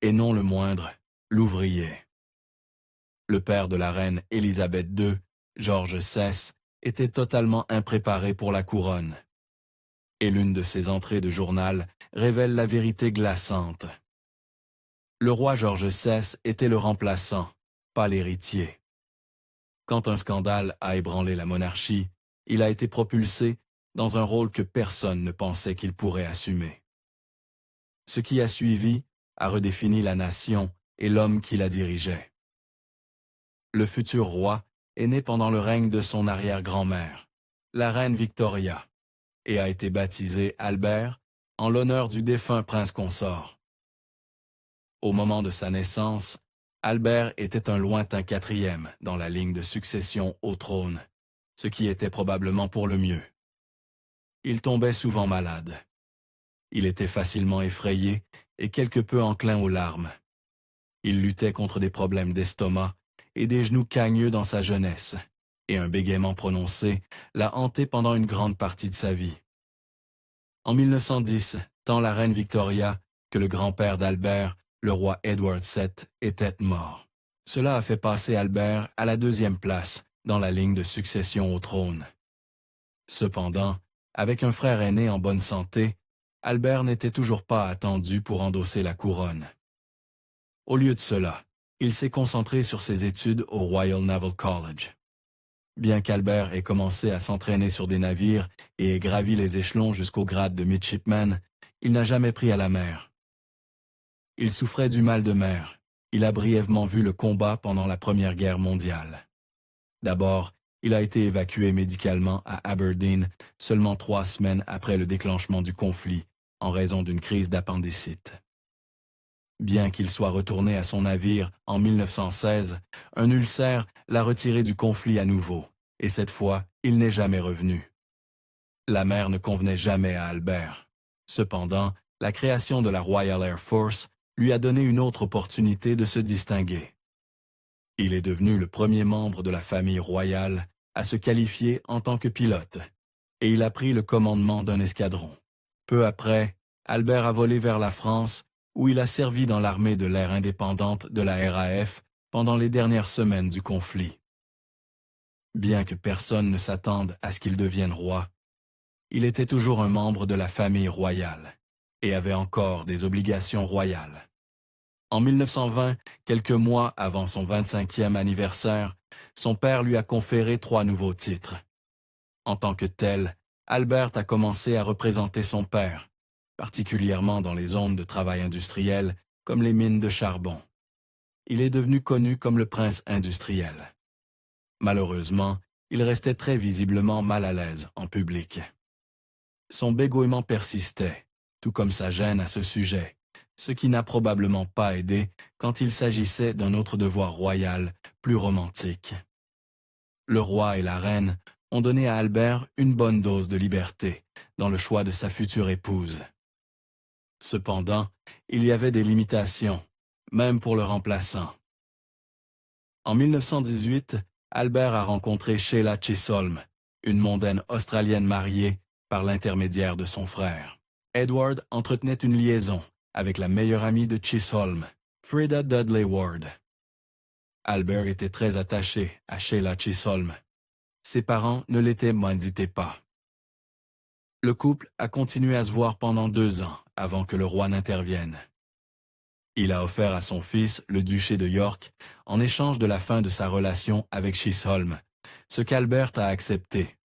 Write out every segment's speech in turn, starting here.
et non le moindre, l'ouvrier. Le père de la reine Élisabeth II, Georges VI, était totalement impréparé pour la couronne. Et l'une de ses entrées de journal révèle la vérité glaçante. Le roi Georges VI était le remplaçant, pas l'héritier. Quand un scandale a ébranlé la monarchie, il a été propulsé dans un rôle que personne ne pensait qu'il pourrait assumer. Ce qui a suivi a redéfini la nation et l'homme qui la dirigeait. Le futur roi est né pendant le règne de son arrière-grand-mère, la reine Victoria, et a été baptisé Albert en l'honneur du défunt prince consort. Au moment de sa naissance, Albert était un lointain quatrième dans la ligne de succession au trône, ce qui était probablement pour le mieux. Il tombait souvent malade. Il était facilement effrayé et quelque peu enclin aux larmes. Il luttait contre des problèmes d'estomac et des genoux cagneux dans sa jeunesse, et un bégaiement prononcé l'a hanté pendant une grande partie de sa vie. En 1910, tant la reine Victoria que le grand-père d'Albert, le roi Édouard VII, étaient morts. Cela a fait passer Albert à la deuxième place dans la ligne de succession au trône. Cependant, avec un frère aîné en bonne santé, Albert n'était toujours pas attendu pour endosser la couronne. Au lieu de cela, il s'est concentré sur ses études au Royal Naval College. Bien qu'Albert ait commencé à s'entraîner sur des navires et ait gravi les échelons jusqu'au grade de midshipman, il n'a jamais pris à la mer. Il souffrait du mal de mer. Il a brièvement vu le combat pendant la Première Guerre mondiale. D'abord, il a été évacué médicalement à Aberdeen seulement 3 semaines après le déclenchement du conflit, en raison d'une crise d'appendicite. Bien qu'il soit retourné à son navire en 1916, un ulcère l'a retiré du conflit à nouveau, et cette fois, il n'est jamais revenu. La mer ne convenait jamais à Albert. Cependant, la création de la Royal Air Force lui a donné une autre opportunité de se distinguer. Il est devenu le premier membre de la famille royale à se qualifier en tant que pilote, et il a pris le commandement d'un escadron. Peu après, Albert a volé vers la France, où il a servi dans l'armée de l'air indépendante de la RAF pendant les dernières semaines du conflit. Bien que personne ne s'attende à ce qu'il devienne roi, il était toujours un membre de la famille royale et avait encore des obligations royales. En 1920, quelques mois avant son 25e anniversaire, son père lui a conféré 3 nouveaux titres. En tant que tel, Albert a commencé à représenter son père, particulièrement dans les zones de travail industriel comme les mines de charbon. Il est devenu connu comme le prince industriel. Malheureusement, il restait très visiblement mal à l'aise en public. Son bégouiement persistait, tout comme sa gêne à ce sujet, ce qui n'a probablement pas aidé quand il s'agissait d'un autre devoir royal plus romantique. Le roi et la reine ont donné à Albert une bonne dose de liberté dans le choix de sa future épouse. Cependant, il y avait des limitations, même pour le remplaçant. En 1918, Albert a rencontré Sheila Chisholm, une mondaine australienne mariée par l'intermédiaire de son frère. Edward entretenait une liaison avec la meilleure amie de Chisholm, Freda Dudley Ward. Albert était très attaché à Sheila Chisholm. Ses parents ne l'étaient mandités pas. Le couple a continué à se voir pendant 2 ans avant que le roi n'intervienne. Il a offert à son fils le duché de York en échange de la fin de sa relation avec Chisholm, ce qu'Albert a accepté.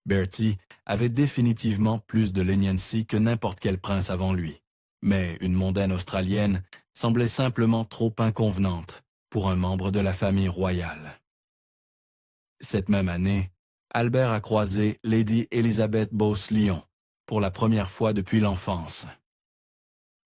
Bertie avait définitivement plus de leniency que n'importe quel prince avant lui, mais une mondaine australienne semblait simplement trop inconvenante pour un membre de la famille royale. Cette même année, Albert a croisé Lady Elizabeth Bowes-Lyon pour la première fois depuis l'enfance.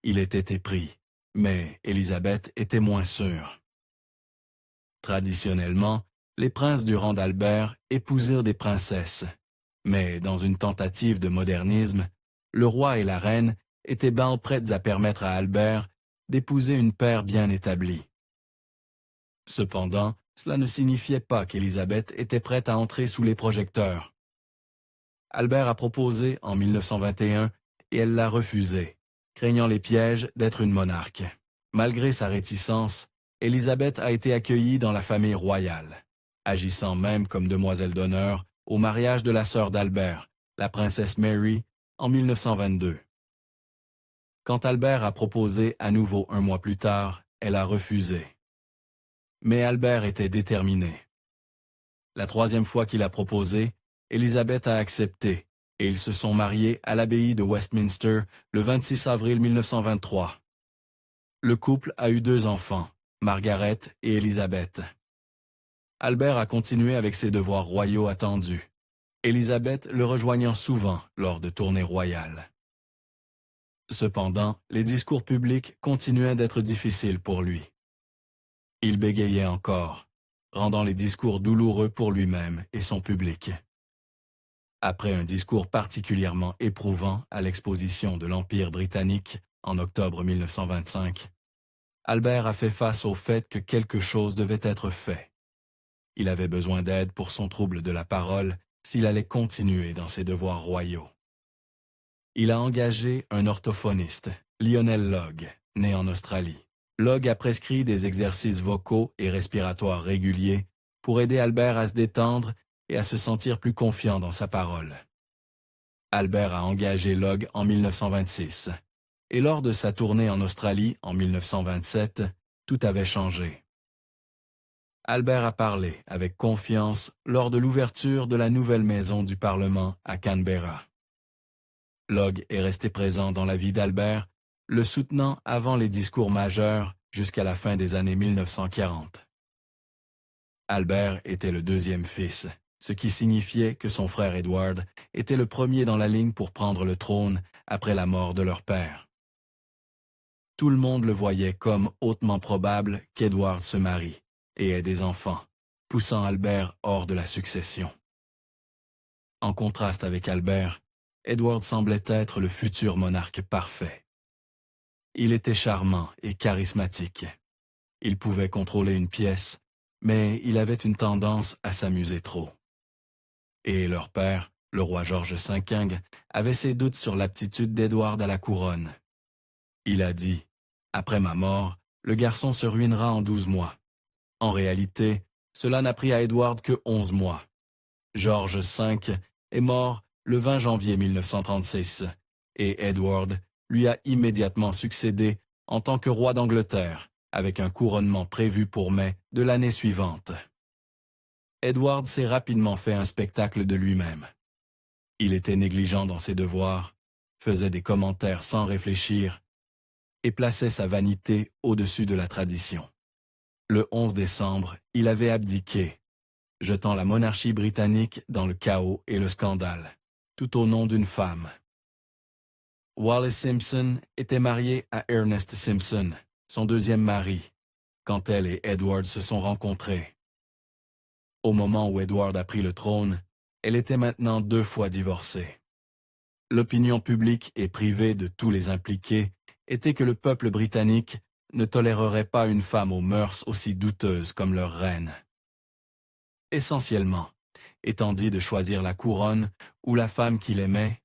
Il était épris, mais Elizabeth était moins sûre. Traditionnellement, les princes du rang d'Albert épousèrent des princesses, mais dans une tentative de modernisme, le roi et la reine étaient bien prêts à permettre à Albert d'épouser une paire bien établie. Cependant, cela ne signifiait pas qu'Élisabeth était prête à entrer sous les projecteurs. Albert a proposé en 1921 et elle l'a refusé, craignant les pièges d'être une monarque. Malgré sa réticence, Élisabeth a été accueillie dans la famille royale, agissant même comme demoiselle d'honneur au mariage de la sœur d'Albert, la princesse Mary, en 1922. Quand Albert a proposé à nouveau un mois plus tard, elle a refusé. Mais Albert était déterminé. La troisième fois qu'il a proposé, Élisabeth a accepté, et ils se sont mariés à l'abbaye de Westminster le 26 avril 1923. Le couple a eu 2 enfants, Margaret et Élisabeth. Albert a continué avec ses devoirs royaux attendus, Élisabeth le rejoignant souvent lors de tournées royales. Cependant, les discours publics continuaient d'être difficiles pour lui. Il bégayait encore, rendant les discours douloureux pour lui-même et son public. Après un discours particulièrement éprouvant à l'exposition de l'Empire britannique en octobre 1925, Albert a fait face au fait que quelque chose devait être fait. Il avait besoin d'aide pour son trouble de la parole s'il allait continuer dans ses devoirs royaux. Il a engagé un orthophoniste, Lionel Logg, né en Australie. Logg a prescrit des exercices vocaux et respiratoires réguliers pour aider Albert à se détendre et à se sentir plus confiant dans sa parole. Albert a engagé Logg en 1926, et lors de sa tournée en Australie en 1927, tout avait changé. Albert a parlé avec confiance lors de l'ouverture de la nouvelle maison du Parlement à Canberra. Logg est resté présent dans la vie d'Albert, le soutenant avant les discours majeurs jusqu'à la fin des années 1940. Albert était le 2e fils, ce qui signifiait que son frère Edward était le premier dans la ligne pour prendre le trône après la mort de leur père. Tout le monde le voyait comme hautement probable qu'Edward se marie et ait des enfants, poussant Albert hors de la succession. En contraste avec Albert, Edward semblait être le futur monarque parfait. Il était charmant et charismatique. Il pouvait contrôler une pièce, mais il avait une tendance à s'amuser trop. Et leur père, le roi George V, avait ses doutes sur l'aptitude d'Edward à la couronne. Il a dit « Après ma mort, le garçon se ruinera en 12 mois. » En réalité, cela n'a pris à Edward que 11 mois. George V est mort le 20 janvier 1936 et Edward lui a immédiatement succédé en tant que roi d'Angleterre, avec un couronnement prévu pour mai de l'année suivante. Edward s'est rapidement fait un spectacle de lui-même. Il était négligent dans ses devoirs, faisait des commentaires sans réfléchir et plaçait sa vanité au-dessus de la tradition. Le 11 décembre, il avait abdiqué, jetant la monarchie britannique dans le chaos et le scandale, tout au nom d'une femme. Wallis Simpson était mariée à Ernest Simpson, son 2e mari, quand elle et Edward se sont rencontrés. Au moment où Edward a pris le trône, elle était maintenant 2 fois divorcée. L'opinion publique et privée de tous les impliqués était que le peuple britannique ne tolérerait pas une femme aux mœurs aussi douteuses comme leur reine. Essentiellement, étant dit de choisir la couronne ou la femme qu'il aimait,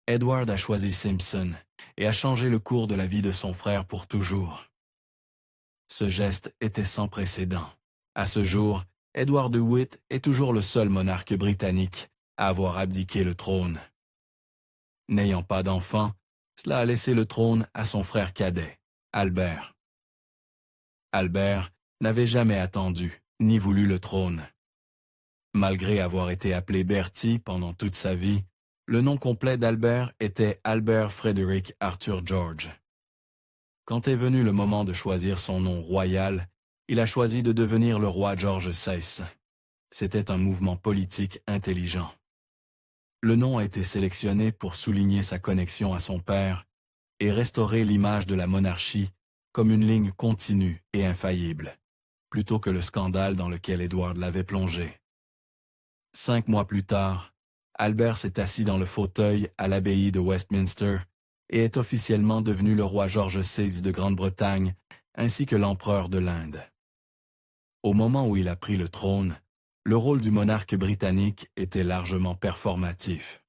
Edward a choisi Simpson et a changé le cours de la vie de son frère pour toujours. Ce geste était sans précédent. À ce jour, Edward VIII est toujours le seul monarque britannique à avoir abdiqué le trône. N'ayant pas d'enfant, cela a laissé le trône à son frère cadet, Albert. Albert n'avait jamais attendu ni voulu le trône. Malgré avoir été appelé Bertie pendant toute sa vie, le nom complet d'Albert était Albert Frederick Arthur George. Quand est venu le moment de choisir son nom royal, il a choisi de devenir le roi George VI. C'était un mouvement politique intelligent. Le nom a été sélectionné pour souligner sa connexion à son père et restaurer l'image de la monarchie comme une ligne continue et infaillible, plutôt que le scandale dans lequel Edward l'avait plongé. 5 mois plus tard, Albert s'est assis dans le fauteuil à l'abbaye de Westminster et est officiellement devenu le roi George VI de Grande-Bretagne ainsi que l'empereur de l'Inde. Au moment où il a pris le trône, le rôle du monarque britannique était largement performatif.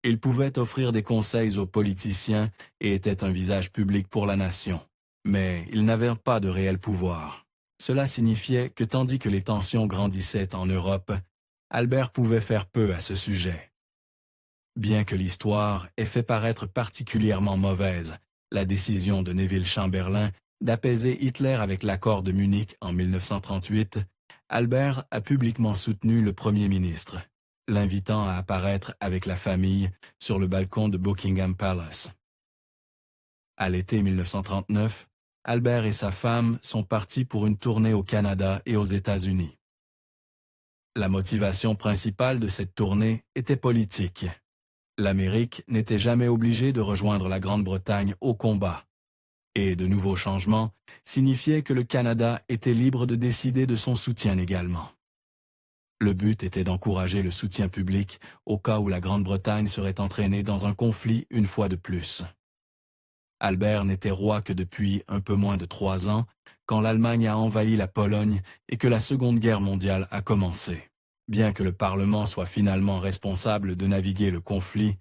Il pouvait offrir des conseils aux politiciens et était un visage public pour la nation, Mais ils n'avaient pas de réel pouvoir. Cela signifiait que tandis que les tensions grandissaient en Europe, Albert pouvait faire peu à ce sujet. Bien que l'histoire ait fait paraître particulièrement mauvaise la décision de Neville Chamberlain d'apaiser Hitler avec l'accord de Munich en 1938, Albert a publiquement soutenu le Premier ministre, l'invitant à apparaître avec la famille sur le balcon de Buckingham Palace. À l'été 1939, Albert et sa femme sont partis pour une tournée au Canada et aux États-Unis. La motivation principale de cette tournée était politique. L'Amérique n'était jamais obligée de rejoindre la Grande-Bretagne au combat. Et de nouveaux changements signifiaient que le Canada était libre de décider de son soutien également. Le but était d'encourager le soutien public au cas où la Grande-Bretagne serait entraînée dans un conflit une fois de plus. Albert n'était roi que depuis un peu moins de 3 ans, quand l'Allemagne a envahi la Pologne et que la Seconde Guerre mondiale a commencé. Bien que le Parlement soit finalement responsable de naviguer le conflit,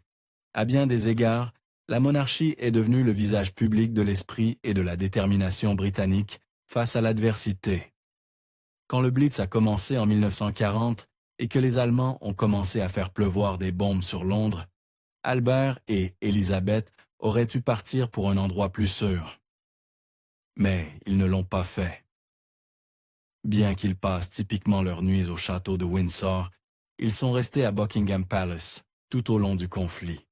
à bien des égards, la monarchie est devenue le visage public de l'esprit et de la détermination britannique face à l'adversité. Quand le Blitz a commencé en 1940 et que les Allemands ont commencé à faire pleuvoir des bombes sur Londres, Albert et Élisabeth auraient dû partir pour un endroit plus sûr. Mais ils ne l'ont pas fait. Bien qu'ils passent typiquement leurs nuits au château de Windsor, ils sont restés à Buckingham Palace tout au long du conflit.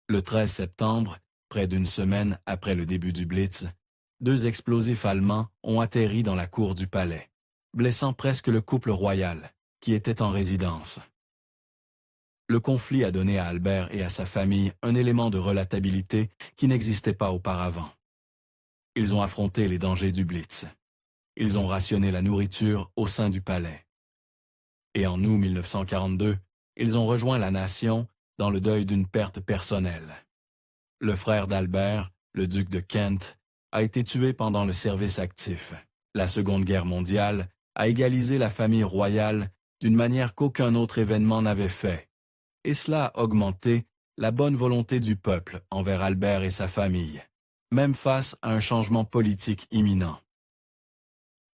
Le 13 septembre, près d'une semaine après le début du Blitz, 2 explosifs allemands ont atterri dans la cour du palais, blessant presque le couple royal, qui était en résidence. Le conflit a donné à Albert et à sa famille un élément de relatabilité qui n'existait pas auparavant. Ils ont affronté les dangers du Blitz. Ils ont rationné la nourriture au sein du palais. Et en août 1942, ils ont rejoint la nation dans le deuil d'une perte personnelle. Le frère d'Albert, le duc de Kent, a été tué pendant le service actif. La Seconde Guerre mondiale a égalisé la famille royale d'une manière qu'aucun autre événement n'avait fait. Et cela a augmenté la bonne volonté du peuple envers Albert et sa famille, même face à un changement politique imminent.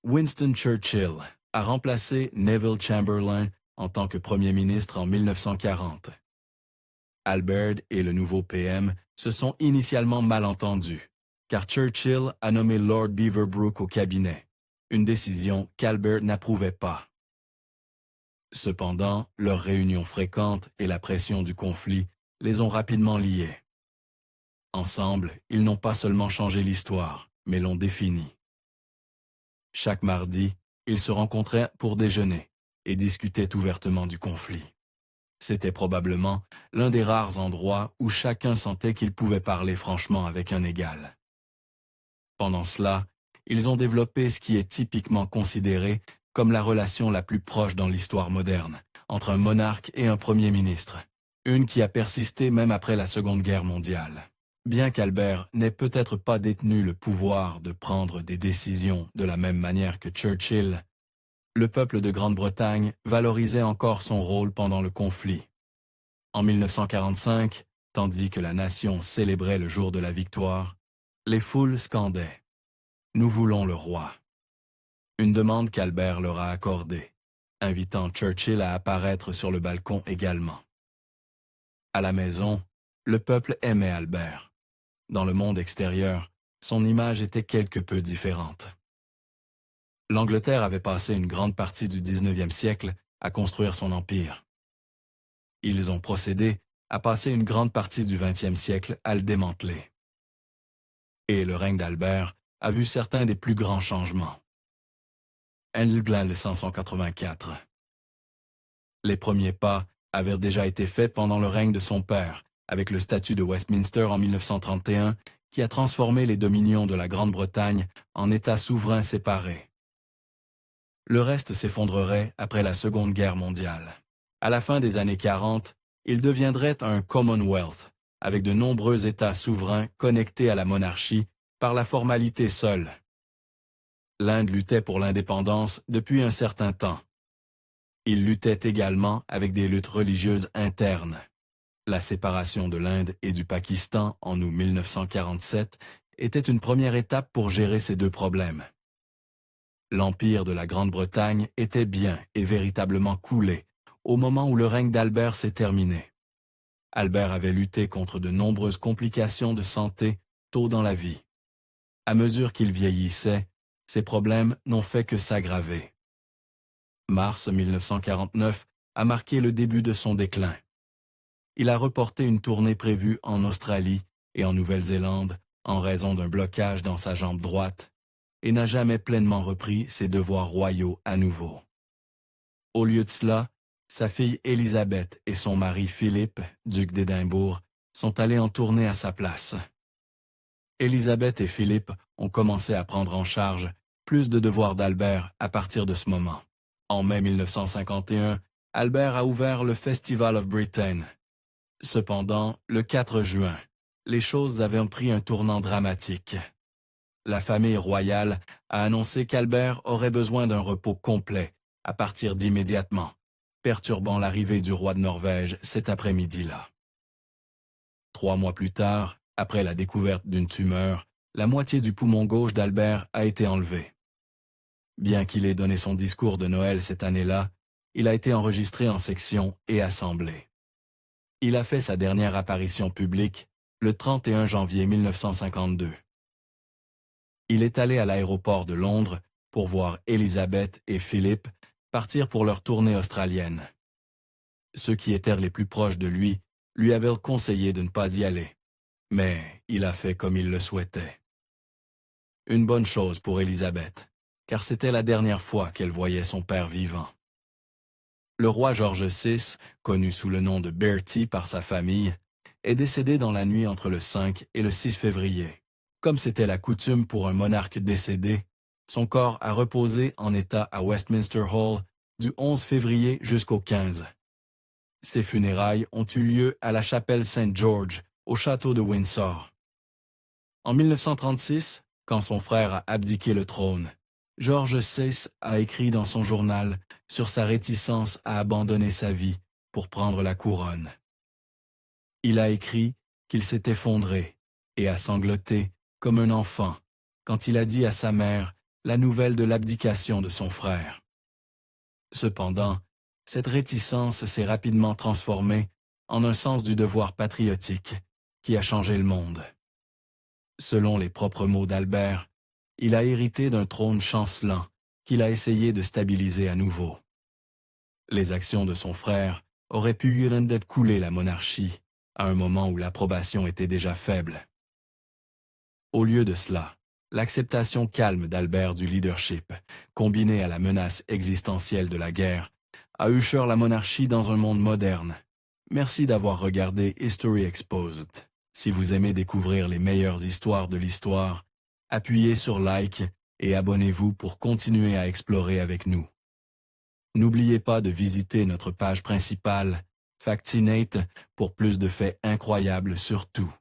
Winston Churchill a remplacé Neville Chamberlain en tant que Premier ministre en 1940. Albert et le nouveau PM se sont initialement mal entendus, car Churchill a nommé Lord Beaverbrook au cabinet, une décision qu'Albert n'approuvait pas. Cependant, leurs réunions fréquentes et la pression du conflit les ont rapidement liés. Ensemble, ils n'ont pas seulement changé l'histoire, mais l'ont définie. Chaque mardi, ils se rencontraient pour déjeuner et discutaient ouvertement du conflit. C'était probablement l'un des rares endroits où chacun sentait qu'il pouvait parler franchement avec un égal. Pendant cela, ils ont développé ce qui est typiquement considéré comme la relation la plus proche dans l'histoire moderne, entre un monarque et un premier ministre, une qui a persisté même après la Seconde Guerre mondiale. Bien qu'Albert n'ait peut-être pas détenu le pouvoir de prendre des décisions de la même manière que Churchill, le peuple de Grande-Bretagne valorisait encore son rôle pendant le conflit. En 1945, tandis que la nation célébrait le jour de la victoire, les foules scandaient « Nous voulons le roi ». Une demande qu'Albert leur a accordée, invitant Churchill à apparaître sur le balcon également. À la maison, le peuple aimait Albert. Dans le monde extérieur, son image était quelque peu différente. L'Angleterre avait passé une grande partie du 19e siècle à construire son empire. Ils ont procédé à passer une grande partie du 20e siècle à le démanteler. Et le règne d'Albert a vu certains des plus grands changements. England 1584. Les premiers pas avaient déjà été faits pendant le règne de son père, avec le statut de Westminster en 1931, qui a transformé les dominions de la Grande-Bretagne en États souverains séparés. Le reste s'effondrerait après la Seconde Guerre mondiale. À la fin des années 40, il deviendrait un Commonwealth, avec de nombreux États souverains connectés à la monarchie par la formalité seule. L'Inde luttait pour l'indépendance depuis un certain temps. Il luttait également avec des luttes religieuses internes. La séparation de l'Inde et du Pakistan en août 1947 était une première étape pour gérer ces deux problèmes. L'empire de la Grande-Bretagne était bien et véritablement coulé au moment où le règne d'Albert s'est terminé. Albert avait lutté contre de nombreuses complications de santé tôt dans la vie. À mesure qu'il vieillissait, ses problèmes n'ont fait que s'aggraver. Mars 1949 a marqué le début de son déclin. Il a reporté une tournée prévue en Australie et en Nouvelle-Zélande en raison d'un blocage dans sa jambe droite et n'a jamais pleinement repris ses devoirs royaux à nouveau. Au lieu de cela, sa fille Élisabeth et son mari Philippe, duc d'Édimbourg, sont allés en tournée à sa place. Élisabeth et Philippe ont commencé à prendre en charge plus de devoirs d'Albert à partir de ce moment. En mai 1951, Albert a ouvert le Festival of Britain. Cependant, le 4 juin, les choses avaient pris un tournant dramatique. La famille royale a annoncé qu'Albert aurait besoin d'un repos complet à partir d'immédiatement, perturbant l'arrivée du roi de Norvège cet après-midi-là. 3 mois plus tard, après la découverte d'une tumeur, la moitié du poumon gauche d'Albert a été enlevée. Bien qu'il ait donné son discours de Noël cette année-là, il a été enregistré en section et assemblé. Il a fait sa dernière apparition publique le 31 janvier 1952. Il est allé à l'aéroport de Londres pour voir Élisabeth et Philippe partir pour leur tournée australienne. Ceux qui étaient les plus proches de lui avaient conseillé de ne pas y aller, mais il a fait comme il le souhaitait. Une bonne chose pour Élisabeth, car c'était la dernière fois qu'elle voyait son père vivant. Le roi George VI, connu sous le nom de Bertie par sa famille, est décédé dans la nuit entre le 5 et le 6 février. Comme c'était la coutume pour un monarque décédé, son corps a reposé en état à Westminster Hall du 11 février jusqu'au 15. Ses funérailles ont eu lieu à la chapelle Saint-George, au château de Windsor. En 1936, quand son frère a abdiqué le trône, George VI a écrit dans son journal sur sa réticence à abandonner sa vie pour prendre la couronne. Il a écrit qu'il s'est effondré et a sangloté comme un enfant quand il a dit à sa mère la nouvelle de l'abdication de son frère. Cependant, cette réticence s'est rapidement transformée en un sens du devoir patriotique qui a changé le monde. Selon les propres mots d'Albert, il a hérité d'un trône chancelant qu'il a essayé de stabiliser à nouveau. Les actions de son frère auraient pu couler la monarchie à un moment où l'approbation était déjà faible. Au lieu de cela, l'acceptation calme d'Albert du leadership, combinée à la menace existentielle de la guerre, a usher la monarchie dans un monde moderne. Merci d'avoir regardé History Exposed. Si vous aimez découvrir les meilleures histoires de l'histoire, appuyez sur like et abonnez-vous pour continuer à explorer avec nous. N'oubliez pas de visiter notre page principale, Factinate, pour plus de faits incroyables sur tout.